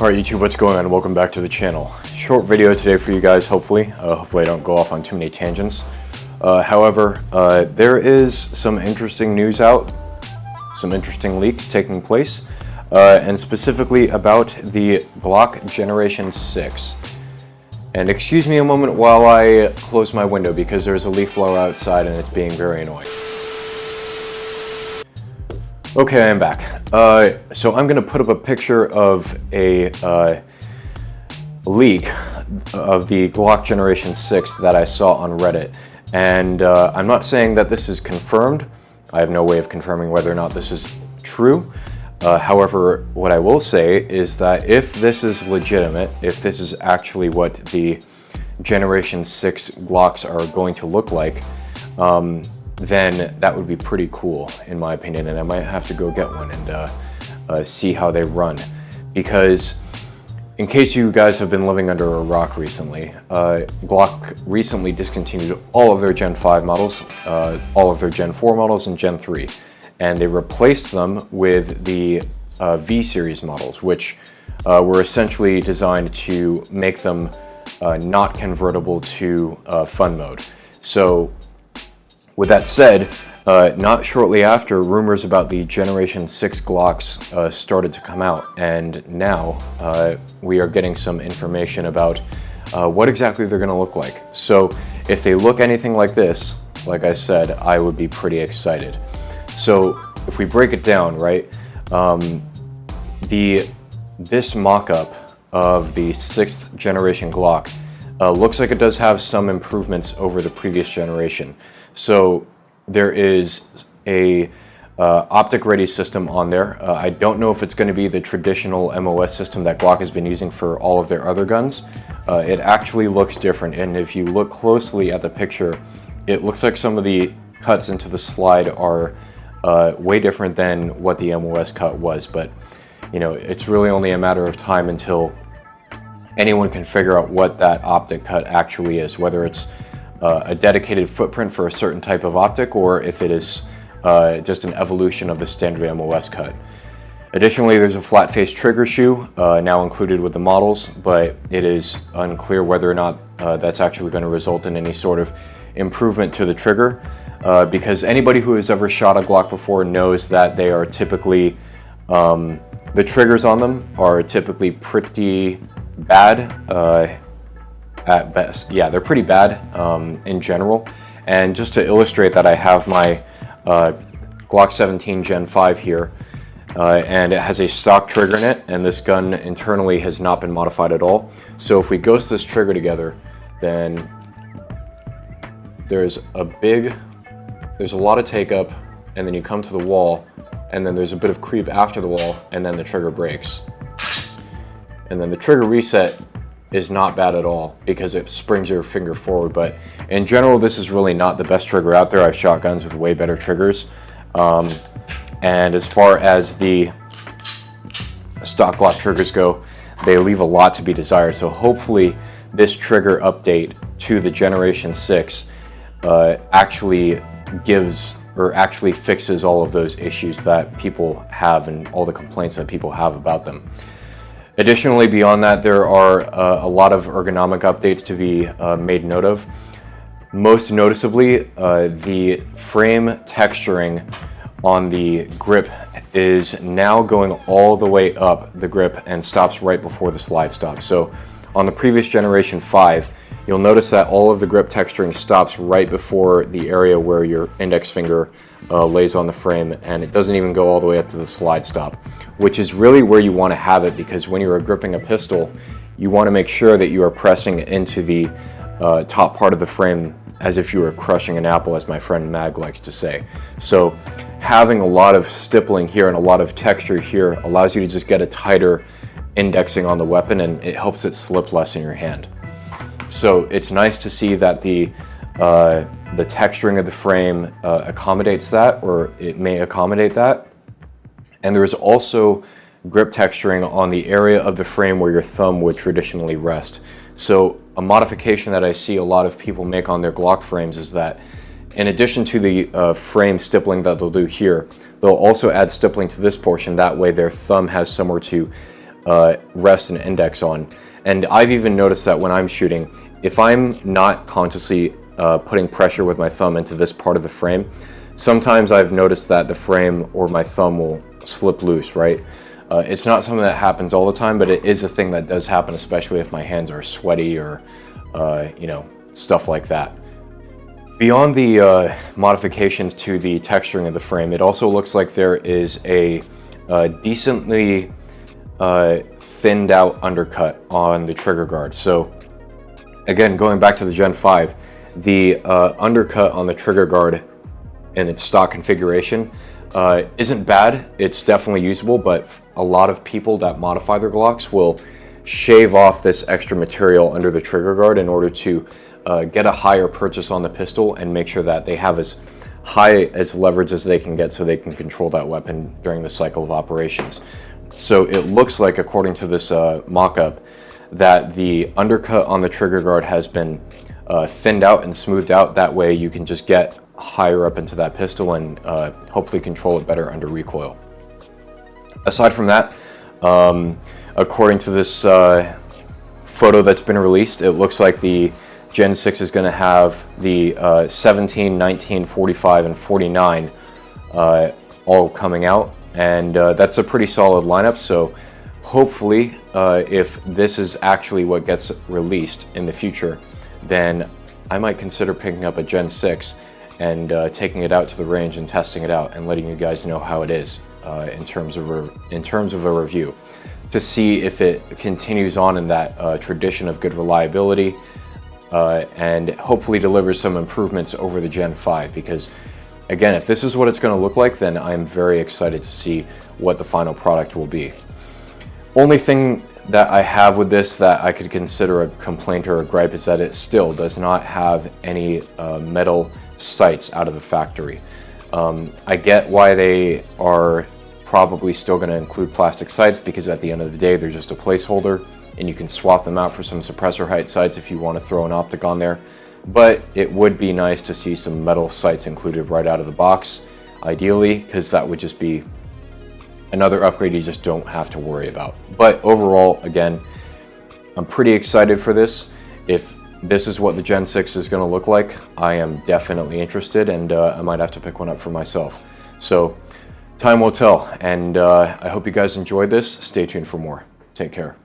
Alright YouTube, what's going on? Welcome back to the channel. Short video today for you guys, hopefully. Hopefully I don't go off on too many tangents. However, there is some interesting news out, some interesting leaks taking place, and specifically about the Glock Generation 6. And excuse me a moment while I close my window because there's a leaf blower outside and it's being very annoying. Okay, I'm back. So I'm going to put up a picture of a leak of the Glock Generation 6 that I saw on Reddit. And I'm not saying that this is confirmed. I have no way of confirming whether or not this is true. However, what I will say is that if this is legitimate, if this is actually what the Generation 6 Glocks are going to look like, then that would be pretty cool in my opinion, and I might have to go get one and see how they run. Because in case you guys have been living under a rock recently, Glock recently discontinued all of their Gen 5 models, all of their Gen 4 models and Gen 3, and they replaced them with the V series models, which were essentially designed to make them not convertible to fun mode. So with that said, not shortly after, rumors about the Generation 6 Glocks started to come out, and now we are getting some information about what exactly they're going to look like. So if they look anything like this, like I said, I would be pretty excited. So if we break it down, right, this mock-up of the 6th generation Glock looks like it does have some improvements over the previous generation. So there is a optic ready system on there. I don't know if it's going to be the traditional MOS system that Glock has been using for all of their other guns. It actually looks different, and if you look closely at the picture, it looks like some of the cuts into the slide are way different than what the MOS cut was. But you know, it's really only a matter of time until anyone can figure out what that optic cut actually is, whether it's a dedicated footprint for a certain type of optic, or if it is just an evolution of the standard MOS cut. Additionally, there's a flat face trigger shoe now included with the models, but it is unclear whether or not that's actually going to result in any sort of improvement to the trigger, because anybody who has ever shot a Glock before knows that they are typically, the triggers on them are typically pretty bad. At best. Yeah, they're pretty bad in general. And just to illustrate that, I have my Glock 17 Gen 5 here, and it has a stock trigger in it, and this gun internally has not been modified at all. So if we ghost this trigger together, then there's a lot of take up, and then you come to the wall, and then there's a bit of creep after the wall, and then the trigger breaks. And then the trigger reset is not bad at all because it springs your finger forward. But in general, this is really not the best trigger out there. I've shot guns with way better triggers. And as far as the stock Glock triggers go, they leave a lot to be desired. So hopefully this trigger update to the Generation 6 actually gives, or actually fixes all of those issues that people have and all the complaints that people have about them. Additionally, beyond that, there are a lot of ergonomic updates to be made note of. Most noticeably, the frame texturing on the grip is now going all the way up the grip and stops right before the slide stops. So on the previous Generation 5, you'll notice that all of the grip texturing stops right before the area where your index finger lays on the frame, and it doesn't even go all the way up to the slide stop, which is really where you want to have it, because when you're gripping a pistol, you want to make sure that you are pressing into the top part of the frame as if you were crushing an apple, as my friend Mag likes to say. So having a lot of stippling here and a lot of texture here allows you to just get a tighter indexing on the weapon, and it helps it slip less in your hand. So it's nice to see that the texturing of the frame accommodates that, or it may accommodate that. And there is also grip texturing on the area of the frame where your thumb would traditionally rest. So a modification that I see a lot of people make on their Glock frames is that in addition to the frame stippling that they'll do here, they'll also add stippling to this portion. That way their thumb has somewhere to rest and index on. And I've even noticed that when I'm shooting, if I'm not consciously putting pressure with my thumb into this part of the frame, sometimes I've noticed that the frame or my thumb will slip loose, right? It's not something that happens all the time, but it is a thing that does happen, especially if my hands are sweaty or, you know, stuff like that. Beyond the modifications to the texturing of the frame, it also looks like there is a decently thinned out undercut on the trigger guard. So again, going back to the Gen 5, the undercut on the trigger guard in its stock configuration isn't bad. It's definitely usable, but a lot of people that modify their Glocks will shave off this extra material under the trigger guard in order to get a higher purchase on the pistol and make sure that they have as high as leverage as they can get so they can control that weapon during the cycle of operations. So it looks like, according to this mock-up, that the undercut on the trigger guard has been thinned out and smoothed out. That way you can just get higher up into that pistol and hopefully control it better under recoil. Aside from that, according to this photo that's been released, it looks like the Gen 6 is going to have the 17, 19, 45, and 49 all coming out, and that's a pretty solid lineup. So hopefully, if this is actually what gets released in the future, then I might consider picking up a Gen 6 and taking it out to the range and testing it out and letting you guys know how it is in terms of a review, to see if it continues on in that tradition of good reliability, and hopefully delivers some improvements over the Gen 5, because again, if this is what it's going to look like, then I'm very excited to see what the final product will be. Only thing that I have with this that I could consider a complaint or a gripe is that it still does not have any metal sights out of the factory. I get why they are probably still going to include plastic sights, because at the end of the day they're just a placeholder, and you can swap them out for some suppressor height sights if you want to throw an optic on there. But it would be nice to see some metal sights included right out of the box, ideally, because that would just be another upgrade you just don't have to worry about. But overall, again, I'm pretty excited for this. If this is what the Gen 6 is going to look like, I am definitely interested, and I might have to pick one up for myself. So time will tell, and I hope you guys enjoyed this. Stay tuned for more. Take care.